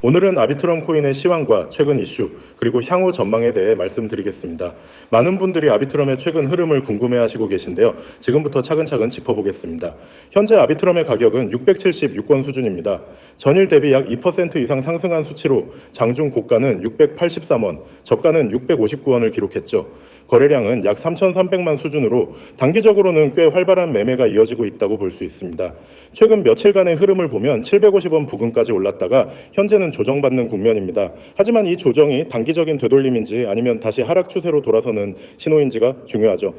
오늘은 아비트럼 코인의 시황과 최근 이슈, 그리고 향후 전망에 대해 말씀드리겠습니다. 많은 분들이 아비트럼의 최근 흐름을 궁금해하시고 계신데요. 지금부터 차근차근 짚어보겠습니다. 현재 아비트럼의 가격은 676원 수준입니다. 전일 대비 약 2% 이상 상승한 수치로 장중 고가는 683원, 저가는 659원을 기록했죠. 거래량은 약 3,300만 수준으로 단기적으로는 꽤 활발한 매매가 이어지고 있다고 볼 수 있습니다. 최근 며칠간의 흐름을 보면 750원 부근까지 올랐다가 현재는 조정받는 국면입니다. 하지만 이 조정이 단기적인 되돌림인지 아니면 다시 하락 추세로 돌아서는 신호인지가 중요하죠.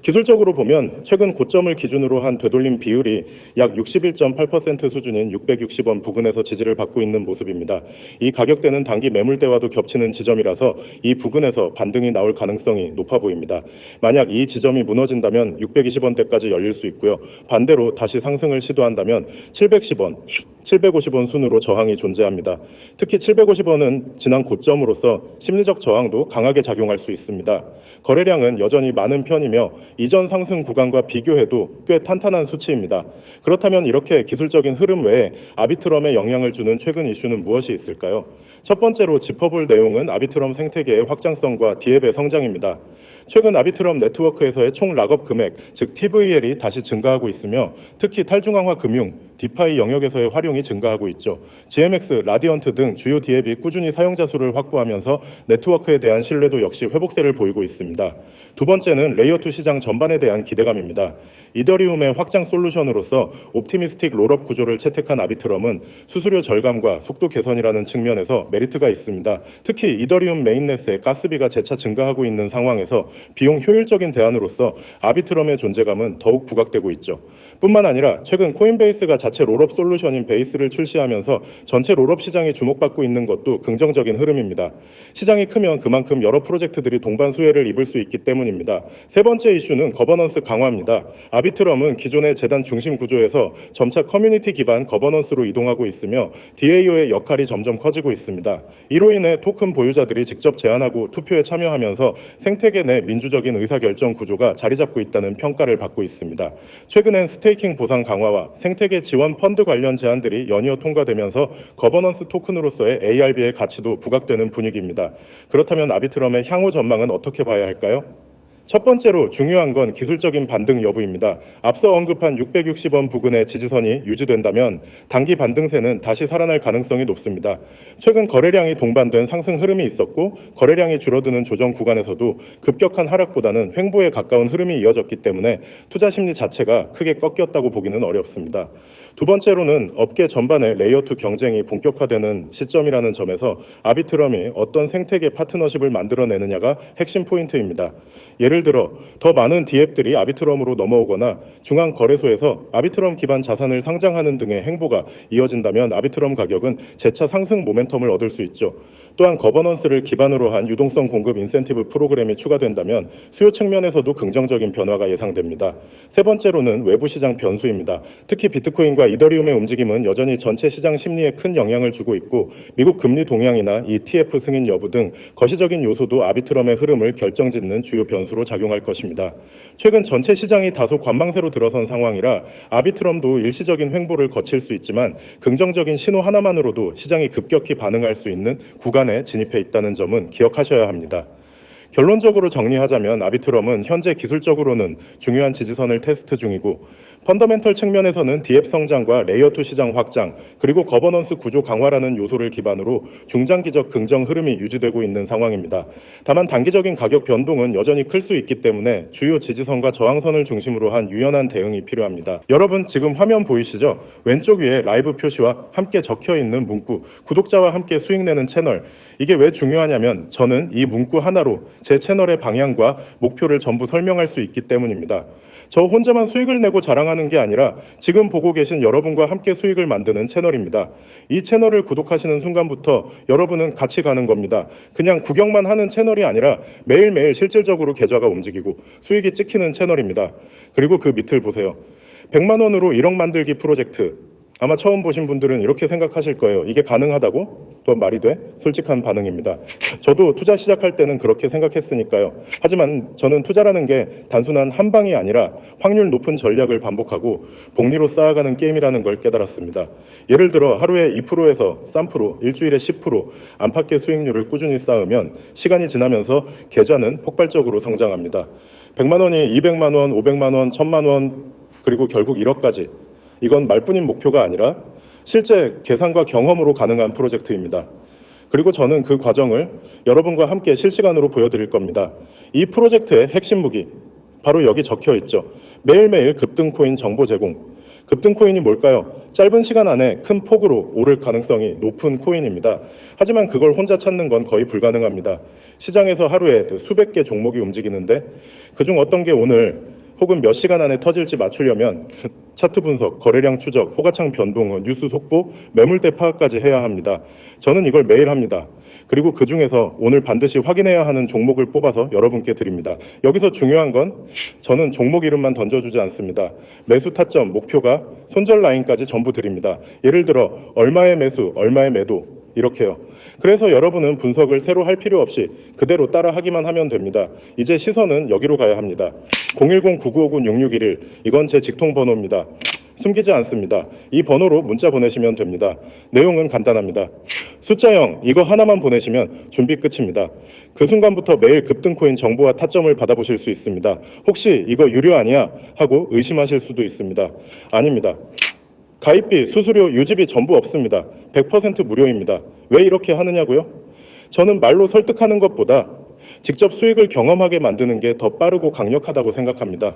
기술적으로 보면 최근 고점을 기준으로 한 되돌림 비율이 약 61.8% 수준인 660원 부근에서 지지를 받고 있는 모습입니다. 이 가격대는 단기 매물대와도 겹치는 지점이라서 이 부근에서 반등이 나올 가능성이 높아 보입니다. 만약 이 지점이 무너진다면 620원대까지 열릴 수 있고요. 반대로 다시 상승을 시도한다면 710원, 750원 순으로 저항이 존재합니다. 특히 750원은 지난 고점으로서 심리적 저항도 강하게 작용할 수 있습니다. 거래량은 여전히 많은 편이며 이전 상승 구간과 비교해도 꽤 탄탄한 수치입니다. 그렇다면 이렇게 기술적인 흐름 외에 아비트럼에 영향을 주는 최근 이슈는 무엇이 있을까요? 첫 번째로 짚어볼 내용은 아비트럼 생태계의 확장성과 디앱의 성장입니다. 최근 아비트럼 네트워크에서의 총 락업 금액, 즉 TVL이 다시 증가하고 있으며 특히 탈중앙화 금융, 디파이 영역에서의 활용이 증가하고 있죠. GMX, 라디언트 등 주요 디앱이 꾸준히 사용자 수를 확보하면서 네트워크에 대한 신뢰도 역시 회복세를 보이고 있습니다. 두 번째는 레이어2 시장 전반에 대한 기대감입니다. 이더리움의 확장 솔루션으로서 옵티미스틱 롤업 구조를 채택한 아비트럼은 수수료 절감과 속도 개선이라는 측면에서 메리트가 있습니다. 특히 이더리움 메인넷의 가스비가 재차 증가하고 있는 상황에서 비용 효율적인 대안으로서 아비트럼의 존재감은 더욱 부각되고 있죠. 뿐만 아니라 최근 코인베이스가 자체 롤업 솔루션인 베이스를 출시하면서 전체 롤업 시장이 주목받고 있는 것도 긍정적인 흐름입니다. 시장이 크면 그만큼 여러 프로젝트들이 동반 수혜를 입을 수 있기 때문입니다. 세 번째 이슈는 거버넌스 강화입니다. 아비트럼은 기존의 재단 중심 구조에서 점차 커뮤니티 기반 거버넌스로 이동하고 있으며 DAO의 역할이 점점 커지고 있습니다. 이로 인해 토큰 보유자들이 직접 제안하고 투표에 참여하면서 생태계 내 민주적인 의사결정 구조가 자리 잡고 있다는 평가를 받고 있습니다. 최근엔 스테이킹 보상 강화와 생태계 지원 펀드 관련 제안들이 연이어 통과되면서 거버넌스 토큰으로서의 ARB의 가치도 부각되는 분위기입니다. 그렇다면 아비트럼의 향후 전망은 어떻게 봐야 할까요? 첫 번째로 중요한 건 기술적인 반등 여부입니다. 앞서 언급한 660원 부근의 지지선이 유지된다면 단기 반등세는 다시 살아날 가능성이 높습니다. 최근 거래량이 동반된 상승 흐름이 있었고 거래량이 줄어드는 조정 구간에서도 급격한 하락보다는 횡보에 가까운 흐름이 이어졌기 때문에 투자 심리 자체가 크게 꺾였다고 보기는 어렵습니다. 두 번째로는 업계 전반의 레이어2 경쟁이 본격화되는 시점이라는 점에서 아비트럼이 어떤 생태계 파트너십을 만들어내느냐가 핵심 포인트입니다. 예를 들어 더 많은 디앱들이 아비트럼으로 넘어오거나 중앙거래소에서 아비트럼 기반 자산을 상장하는 등의 행보가 이어진다면 아비트럼 가격은 재차 상승 모멘텀을 얻을 수 있죠. 또한 거버넌스를 기반으로 한 유동성 공급 인센티브 프로그램이 추가된다면 수요 측면에서도 긍정적인 변화가 예상됩니다. 세 번째로는 외부 시장 변수입니다. 특히 비트코인과 이더리움의 움직임은 여전히 전체 시장 심리에 큰 영향을 주고 있고 미국 금리 동향이나 ETF 승인 여부 등 거시적인 요소도 아비트럼의 흐름을 결정짓는 주요 변수로 작용할 것입니다. 최근 전체 시장이 다소 관망세로 들어선 상황이라 아비트럼도 일시적인 횡보를 거칠 수 있지만 긍정적인 신호 하나만으로도 시장이 급격히 반응할 수 있는 구간에 진입해 있다는 점은 기억하셔야 합니다. 결론적으로 정리하자면 아비트럼은 현재 기술적으로는 중요한 지지선을 테스트 중이고 펀더멘털 측면에서는 디앱 성장과 레이어2 시장 확장 그리고 거버넌스 구조 강화라는 요소를 기반으로 중장기적 긍정 흐름이 유지되고 있는 상황입니다. 다만 단기적인 가격 변동은 여전히 클 수 있기 때문에 주요 지지선과 저항선을 중심으로 한 유연한 대응이 필요합니다. 여러분 지금 화면 보이시죠? 왼쪽 위에 라이브 표시와 함께 적혀있는 문구 구독자와 함께 수익 내는 채널 이게 왜 중요하냐면 저는 이 문구 하나로 제 채널의 방향과 목표를 전부 설명할 수 있기 때문입니다. 저 혼자만 수익을 내고 자랑하는 게 아니라 지금 보고 계신 여러분과 함께 수익을 만드는 채널입니다. 이 채널을 구독하시는 순간부터 여러분은 같이 가는 겁니다. 그냥 구경만 하는 채널이 아니라 매일매일 실질적으로 계좌가 움직이고 수익이 찍히는 채널입니다. 그리고 그 밑을 보세요. 100만 원으로 1억 만들기 프로젝트. 아마 처음 보신 분들은 이렇게 생각하실 거예요. 이게 가능하다고? 그건 말이 돼? 솔직한 반응입니다. 저도 투자 시작할 때는 그렇게 생각했으니까요. 하지만 저는 투자라는 게 단순한 한 방이 아니라 확률 높은 전략을 반복하고 복리로 쌓아가는 게임이라는 걸 깨달았습니다. 예를 들어 하루에 2%에서 3%, 일주일에 10% 안팎의 수익률을 꾸준히 쌓으면 시간이 지나면서 계좌는 폭발적으로 성장합니다. 100만 원이 200만 원, 500만 원, 1000만 원, 그리고 결국 1억까지. 이건 말뿐인 목표가 아니라 실제 계산과 경험으로 가능한 프로젝트입니다. 그리고 저는 그 과정을 여러분과 함께 실시간으로 보여드릴 겁니다. 이 프로젝트의 핵심 무기, 바로 여기 적혀 있죠. 매일매일 급등코인 정보 제공. 급등코인이 뭘까요? 짧은 시간 안에 큰 폭으로 오를 가능성이 높은 코인입니다. 하지만 그걸 혼자 찾는 건 거의 불가능합니다. 시장에서 하루에 수백 개 종목이 움직이는데 그중 어떤 게 오늘 혹은 몇 시간 안에 터질지 맞추려면 차트 분석, 거래량 추적, 호가창 변동, 뉴스 속보, 매물대 파악까지 해야 합니다. 저는 이걸 매일 합니다. 그리고 그 중에서 오늘 반드시 확인해야 하는 종목을 뽑아서 여러분께 드립니다. 여기서 중요한 건 저는 종목 이름만 던져주지 않습니다. 매수 타점, 목표가, 손절 라인까지 전부 드립니다. 예를 들어 얼마의 매수, 얼마의 매도, 이렇게요. 그래서 여러분은 분석을 새로 할 필요 없이 그대로 따라 하기만 하면 됩니다. 이제 시선은 여기로 가야 합니다. 010-9959-6611 이건 제 직통 번호입니다. 숨기지 않습니다. 이 번호로 문자 보내시면 됩니다. 내용은 간단합니다. 숫자 0 이거 하나만 보내시면 준비 끝입니다. 그 순간부터 매일 급등코인 정보와 타점을 받아보실 수 있습니다. 혹시 이거 유료 아니야? 하고 의심하실 수도 있습니다. 아닙니다. 가입비, 수수료, 유지비 전부 없습니다. 100% 무료입니다. 왜 이렇게 하느냐고요? 저는 말로 설득하는 것보다 직접 수익을 경험하게 만드는 게 더 빠르고 강력하다고 생각합니다.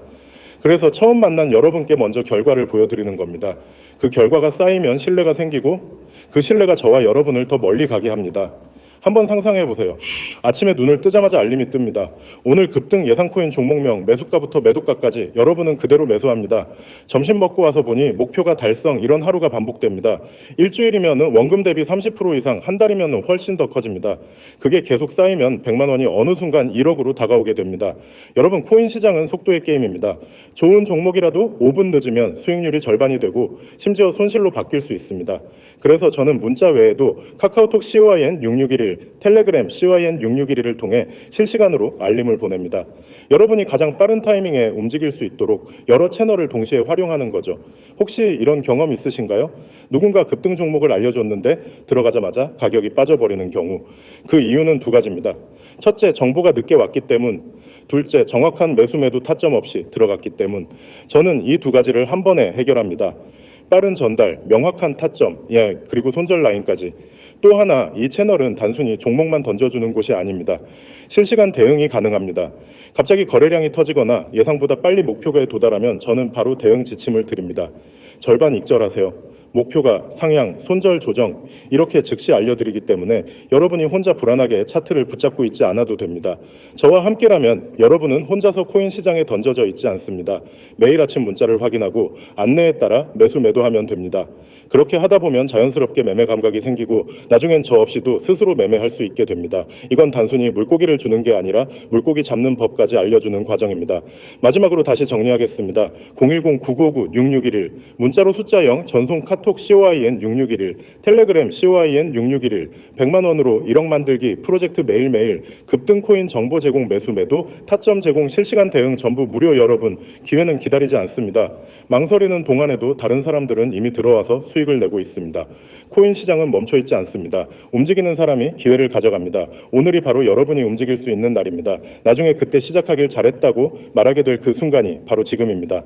그래서 처음 만난 여러분께 먼저 결과를 보여드리는 겁니다. 그 결과가 쌓이면 신뢰가 생기고 그 신뢰가 저와 여러분을 더 멀리 가게 합니다. 한번 상상해 보세요. 아침에 눈을 뜨자마자 알림이 뜹니다. 오늘 급등 예상코인 종목명, 매수가부터 매도가까지 여러분은 그대로 매수합니다. 점심 먹고 와서 보니 목표가 달성, 이런 하루가 반복됩니다. 일주일이면 원금 대비 30% 이상, 한 달이면 훨씬 더 커집니다. 그게 계속 쌓이면 100만 원이 어느 순간 1억으로 다가오게 됩니다. 여러분, 코인 시장은 속도의 게임입니다. 좋은 종목이라도 5분 늦으면 수익률이 절반이 되고 심지어 손실로 바뀔 수 있습니다. 그래서 저는 문자 외에도 카카오톡 COIN6611, 텔레그램 CYN6611을 통해 실시간으로 알림을 보냅니다. 여러분이 가장 빠른 타이밍에 움직일 수 있도록 여러 채널을 동시에 활용하는 거죠. 혹시 이런 경험 있으신가요? 누군가 급등 종목을 알려줬는데 들어가자마자 가격이 빠져버리는 경우. 그 이유는 두 가지입니다. 첫째, 정보가 늦게 왔기 때문. 둘째, 정확한 매수 매도 타점 없이 들어갔기 때문. 저는 이 두 가지를 한 번에 해결합니다. 빠른 전달, 명확한 타점, 그리고 손절 라인까지. 또 하나, 이 채널은 단순히 종목만 던져주는 곳이 아닙니다. 실시간 대응이 가능합니다. 갑자기 거래량이 터지거나 예상보다 빨리 목표가에 도달하면 저는 바로 대응 지침을 드립니다. 절반 익절하세요. 목표가, 상향, 손절 조정 이렇게 즉시 알려드리기 때문에 여러분이 혼자 불안하게 차트를 붙잡고 있지 않아도 됩니다. 저와 함께라면 여러분은 혼자서 코인 시장에 던져져 있지 않습니다. 매일 아침 문자를 확인하고 안내에 따라 매수 매도하면 됩니다. 그렇게 하다 보면 자연스럽게 매매 감각이 생기고 나중엔 저 없이도 스스로 매매할 수 있게 됩니다. 이건 단순히 물고기를 주는 게 아니라 물고기 잡는 법까지 알려주는 과정입니다. 마지막으로 다시 정리하겠습니다. 010-9959-6611 문자로 숫자 0 전송 카톡 COIN6611 텔레그램 COIN6611 100만 원으로 1억 만들기 프로젝트 매일매일 급등코인 정보 제공 매수 매도 타점 제공 실시간 대응 전부 무료. 여러분, 기회는 기다리지 않습니다. 망설이는 동안에도 다른 사람들은 이미 들어와서 수익을 내고 있습니다. 코인 시장은 멈춰 있지 않습니다. 움직이는 사람이 기회를 가져갑니다. 오늘이 바로 여러분이 움직일 수 있는 날입니다. 나중에 그때 시작하길 잘했다고 말하게 될 그 순간이 바로 지금입니다.